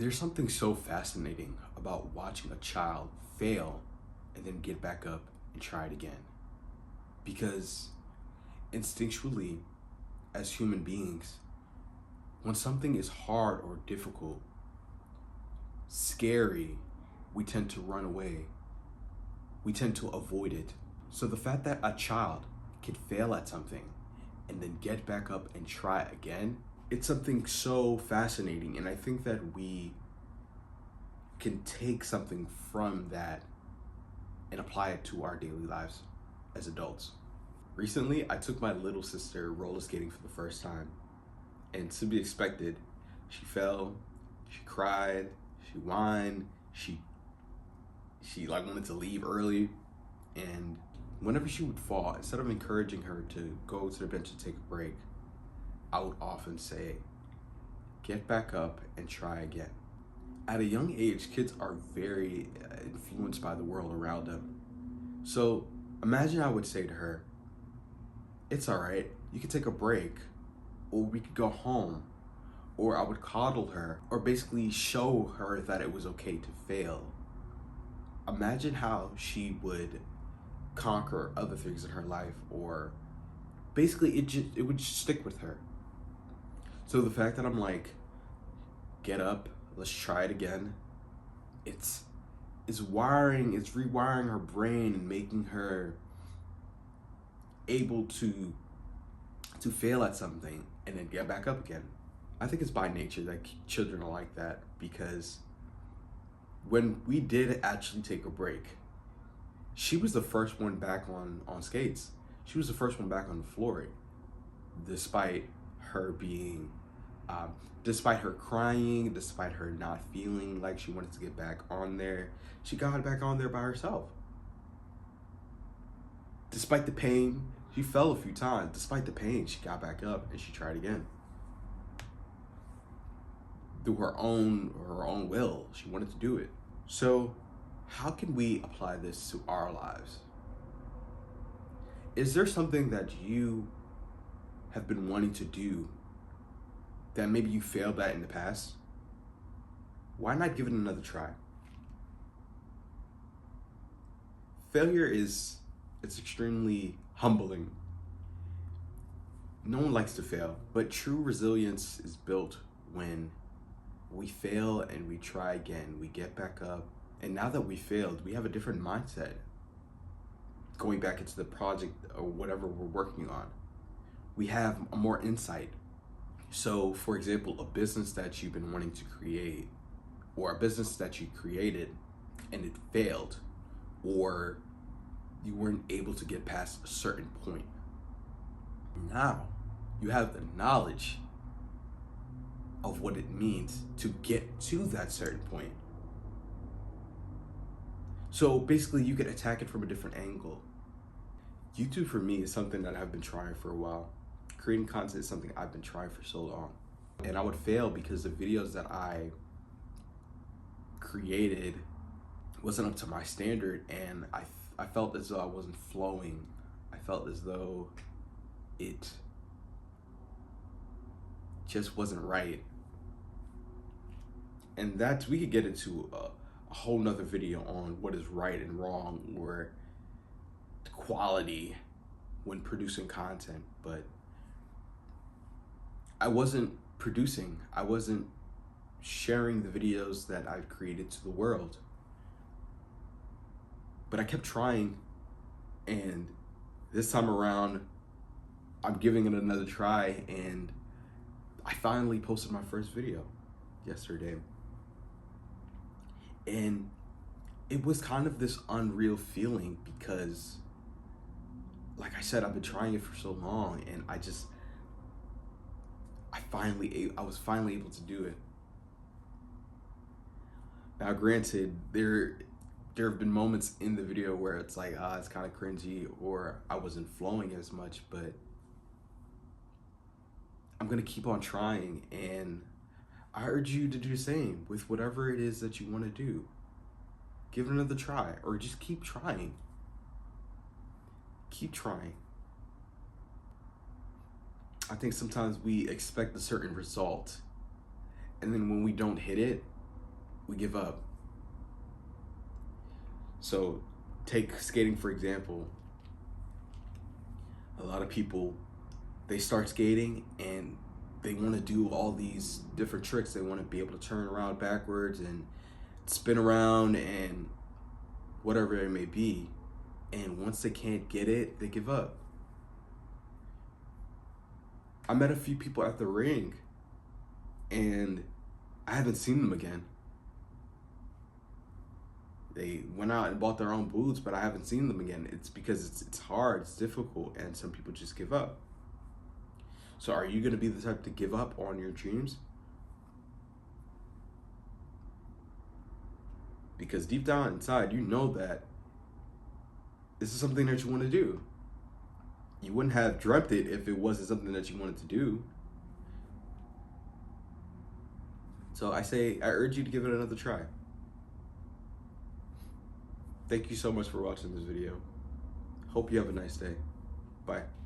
There's something so fascinating about watching a child fail and then get back up and try it again. Because instinctually, as human beings, when something is hard or difficult, scary, we tend to run away. We tend to avoid it. So the fact that a child can fail at something and then get back up and try again, it's something so fascinating. And I think that we can take something from that and apply it to our daily lives as adults. Recently, I took my little sister roller skating for the first time, and to be expected, she fell, she cried, she whined, she like wanted to leave early, and whenever she would fall, instead of encouraging her to go to the bench and take a break, I would often say, get back up and try again. At a young age, kids are very influenced by the world around them. So imagine I would say to her, it's all right, you can take a break, or we could go home, or I would coddle her, or basically show her that it was okay to fail. Imagine how she would conquer other things in her life, or basically it would just stick with her. So the fact that I'm like, get up, let's try it again, it's rewiring her brain and making her able to fail at something and then get back up again. I think it's by nature that children are like that, because when we did actually take a break, she was the first one back on skates. She was the first one back on the floor, despite her being, despite her crying, despite her not feeling like she wanted to get back on there. She got back on there by herself. Despite the pain, she fell a few times. Despite the pain, she got back up and she tried again. Through her own will, she wanted to do it. So, how can we apply this to our lives? Is there something that you have been wanting to do that maybe you failed at in the past? Why not give it another try? Failure it's extremely humbling. No one likes to fail, but true resilience is built when we fail and we try again, we get back up. And now that we failed, we have a different mindset going back into the project or whatever we're working on. We have more insight. So, for example, a business that you've been wanting to create, or a business that you created and it failed, or you weren't able to get past a certain point. Now you have the knowledge of what it means to get to that certain point. So basically, you could attack it from a different angle. YouTube for me is something that I've been trying for a while. Creating content is something I've been trying for so long. And I would fail because the videos that I created wasn't up to my standard, and I felt as though I wasn't flowing. I felt as though it just wasn't right. And that's, we could get into a whole nother video on what is right and wrong, or quality when producing content. But I wasn't producing, I wasn't sharing the videos that I've created to the world. But I kept trying, and this time around, I'm giving it another try, and I finally posted my first video yesterday. And it was kind of this unreal feeling because, like I said, I've been trying it for so long, and I was finally able to do it. Now, granted, there have been moments in the video where it's like, it's kind of cringy, or I wasn't flowing as much, but I'm gonna keep on trying, and I urge you to do the same with whatever it is that you want to do. Give it another try, or just keep trying. Keep trying. I think sometimes we expect a certain result, and then when we don't hit it, we give up. So take skating for example. A lot of people, they start skating and they want to do all these different tricks. They want to be able to turn around backwards and spin around and whatever it may be. And once they can't get it, they give up. I met a few people at the ring and I haven't seen them again. They went out and bought their own boots, but I haven't seen them again. It's because it's hard, it's difficult, and some people just give up. So are you gonna be the type to give up on your dreams? Because deep down inside, you know that this is something that you want to do. You wouldn't have dreamt it if it wasn't something that you wanted to do. So I urge you to give it another try. Thank you so much for watching this video. Hope you have a nice day. Bye.